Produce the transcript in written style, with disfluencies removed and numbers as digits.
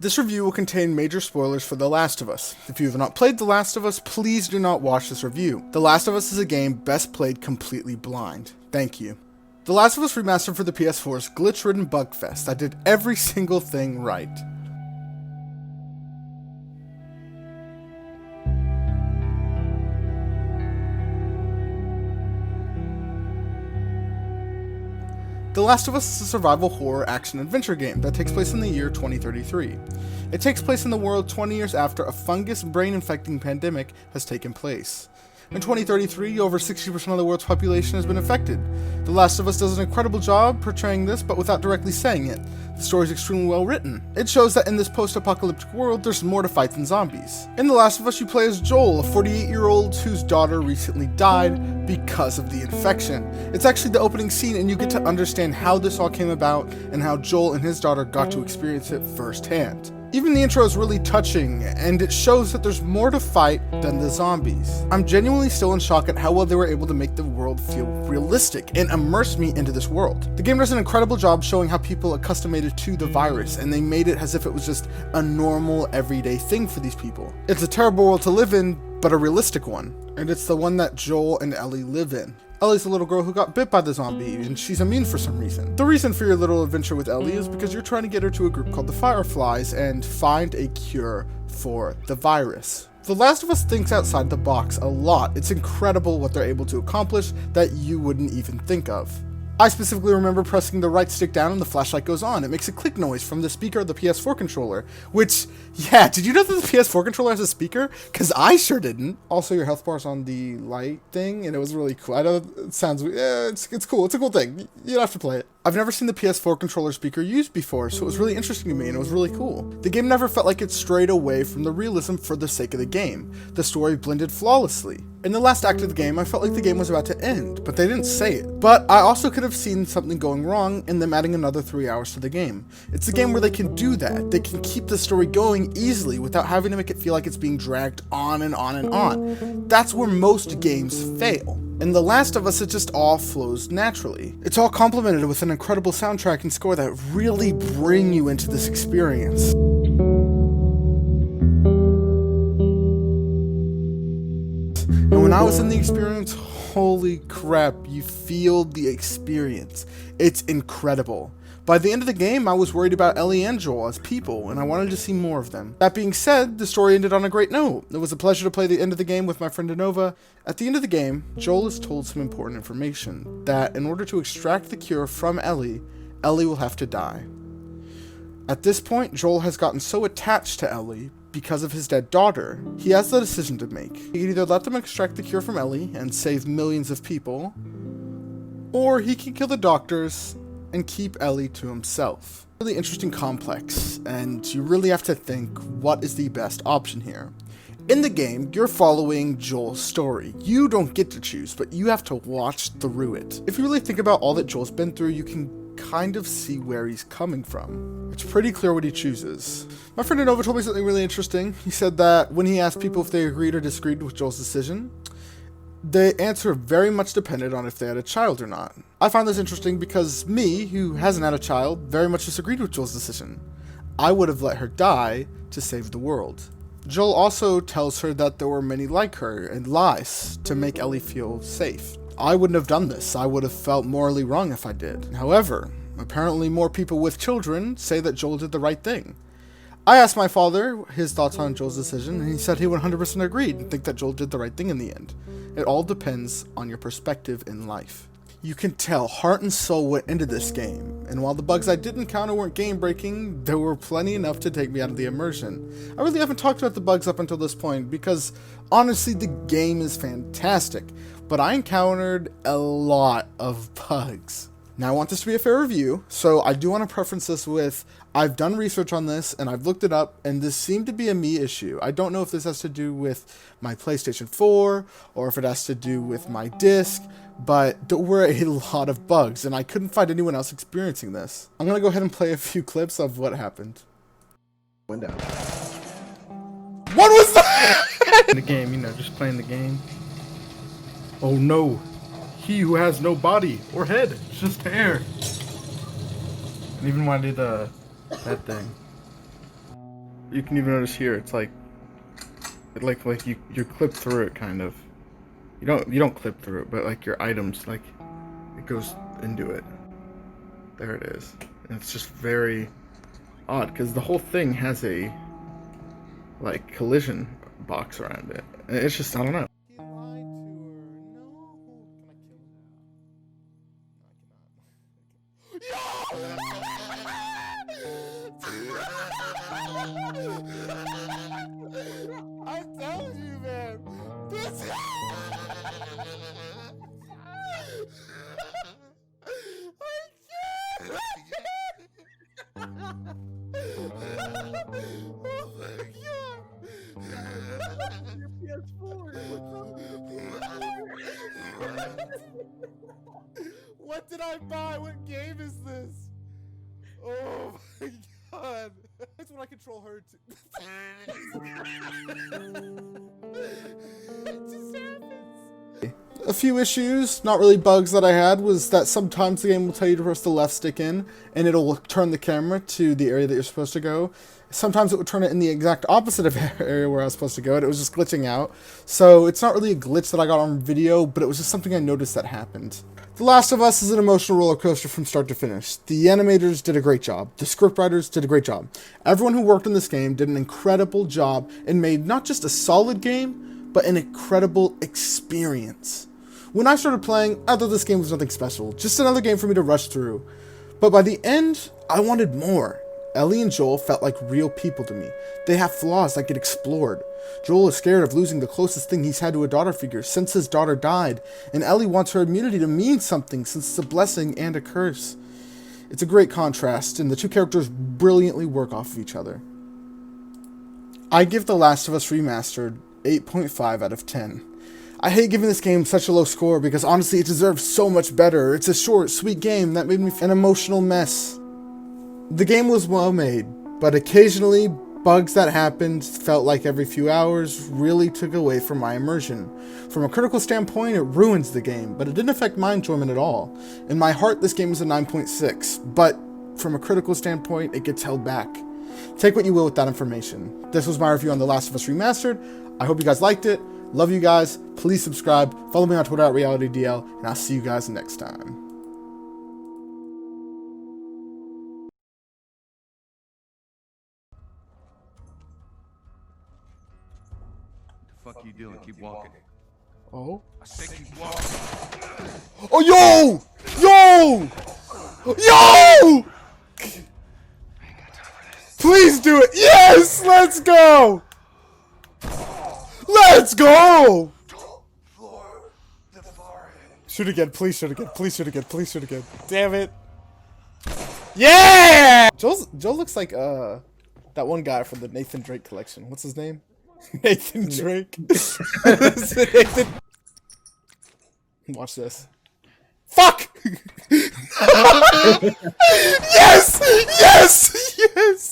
This review will contain major spoilers for The Last of Us. If you have not played The Last of Us, please do not watch this review. The Last of Us is a game best played completely blind. Thank you. The Last of Us Remastered for the PS4's glitch-ridden bugfest that did every single thing right. The Last of Us is a survival horror action-adventure game that takes place in the year 2033. It takes place in the world 20 years after a fungus brain-infecting pandemic has taken place. In 2033, over 60% of the world's population has been affected. The Last of Us does an incredible job portraying this, but without directly saying it. The story is extremely well written. It shows that in this post-apocalyptic world, there's more to fight than zombies. In The Last of Us, you play as Joel, a 48-year-old whose daughter recently died because of the infection. It's actually the opening scene, and you get to understand how this all came about and how Joel and his daughter got to experience it firsthand. Even the intro is really touching, and it shows that there's more to fight than the zombies. I'm genuinely still in shock at how well they were able to make the world feel realistic and immerse me into this world. The game does an incredible job showing how people acclimated to the virus, and they made it as if it was just a normal, everyday thing for these people. It's a terrible world to live in, but a realistic one, and it's the one that Joel and Ellie live in. Ellie's a little girl who got bit by the zombie, and she's immune for some reason. The reason for your little adventure with Ellie is because you're trying to get her to a group called the Fireflies and find a cure for the virus. The Last of Us thinks outside the box a lot. It's incredible what they're able to accomplish that you wouldn't even think of. I specifically remember pressing the right stick down and the flashlight goes on. It makes a click noise from the speaker of the PS4 controller, which, yeah, did you know that the PS4 controller has a speaker? Because I sure didn't. Also, your health bar's on the light thing, and it was really cool. I know it sounds, it's cool. It's a cool thing. You don't have to play it. I've never seen the PS4 controller speaker used before, so it was really interesting to me, and it was really cool. The game never felt like it strayed away from the realism for the sake of the game. The story blended flawlessly. In the last act of the game, I felt like the game was about to end, but they didn't say it. But I also could have seen something going wrong in them adding another 3 hours to the game. It's a game where they can do that. They can keep the story going easily without having to make it feel like it's being dragged on and on and on. That's where most games fail. In The Last of Us, it just all flows naturally. It's all complemented with an incredible soundtrack and score that really bring you into this experience. And when I was in the experience, holy crap, you feel the experience. It's incredible. By the end of the game, I was worried about Ellie and Joel as people, and I wanted to see more of them. That being said, the story ended on a great note. It was a pleasure to play the end of the game with my friend Anova. At the end of the game, Joel is told some important information, that in order to extract the cure from Ellie, Ellie will have to die. At this point, Joel has gotten so attached to Ellie because of his dead daughter. He has the decision to make. He can either let them extract the cure from Ellie and save millions of people, or he can kill the doctors and keep Ellie to himself. Really interesting complex, and you really have to think, what is the best option here? In the game, you're following Joel's story. You don't get to choose, but you have to watch through it. If you really think about all that Joel's been through, you can kind of see where he's coming from. It's pretty clear what he chooses. My friend Anova told me something really interesting. He said that when he asked people if they agreed or disagreed with Joel's decision, the answer very much depended on if they had a child or not. I find this interesting because me, who hasn't had a child, very much disagreed with Joel's decision. I would have let her die to save the world. Joel also tells her that there were many like her and lies to make Ellie feel safe. I wouldn't have done this. I would have felt morally wrong if I did. However, apparently more people with children say that Joel did the right thing. I asked my father his thoughts on Joel's decision, and he said he 100% agreed and think that Joel did the right thing in the end. It all depends on your perspective in life. You can tell heart and soul went into this game, and while the bugs I did encounter weren't game-breaking, there were plenty enough to take me out of the immersion. I really haven't talked about the bugs up until this point, because honestly the game is fantastic, but I encountered a lot of bugs. Now I want this to be a fair review, so I do want to preference this with, I've done research on this and I've looked it up, and this seemed to be a me issue. I don't know if this has to do with my PlayStation 4 or if it has to do with my disc, but there were a lot of bugs and I couldn't find anyone else experiencing this. I'm going to go ahead and play a few clips of what happened. Went down. What was that? In the game, just playing the game. Oh no. He who has no body or head, it's just hair. And even when I did that thing. You can even notice here, it's like you clip through it kind of. You don't clip through it, but like your items, like it goes into it. There it is. And it's just very odd because the whole thing has a like collision box around it. And it's just, I don't know. He lied to her. No. Can I kill him? I told you, man. This. Your PS4. What's up with your PS4? What did I buy? What game is this? Oh my god. That's when I control her too. It just happens. A few issues, not really bugs that I had, was that sometimes the game will tell you to press the left stick in and it'll turn the camera to the area that you're supposed to go. Sometimes it would turn it in the exact opposite of the area where I was supposed to go, and it was just glitching out. So it's not really a glitch that I got on video, but it was just something I noticed that happened. The Last of Us is an emotional roller coaster from start to finish. The animators did a great job. The scriptwriters did a great job. Everyone who worked on this game did an incredible job and made not just a solid game, but an incredible experience. When I started playing, I thought this game was nothing special, just another game for me to rush through. But by the end, I wanted more. Ellie and Joel felt like real people to me. They have flaws that get explored. Joel is scared of losing the closest thing he's had to a daughter figure since his daughter died, and Ellie wants her immunity to mean something since it's a blessing and a curse. It's a great contrast, and the two characters brilliantly work off of each other. I give The Last of Us Remastered 8.5 out of 10. I hate giving this game such a low score because honestly it deserves so much better. It's a short, sweet game that made me feel an emotional mess. The game was well made, but occasionally bugs that happened felt like every few hours really took away from my immersion. From a critical standpoint, it ruins the game, but it didn't affect my enjoyment at all. In my heart, this game is a 9.6, but from a critical standpoint, it gets held back. Take what you will with that information. This was my review on The Last of Us Remastered. I hope you guys liked it. Love you guys. Please subscribe. Follow me on Twitter at RealityDL, and I'll see you guys next time. What the fuck you doing? Keep walking. Oh? I said keep walking. Oh, yo! Yo! Yo! Please do it! Yes! Let's go! Let's go! Shoot again, please shoot again, please shoot again, please shoot again. Damn it. Yeah! Joel looks like that one guy from the Nathan Drake collection. What's his name? Nathan Drake. Nathan. Watch this. Fuck! Yes! Yes! Yes!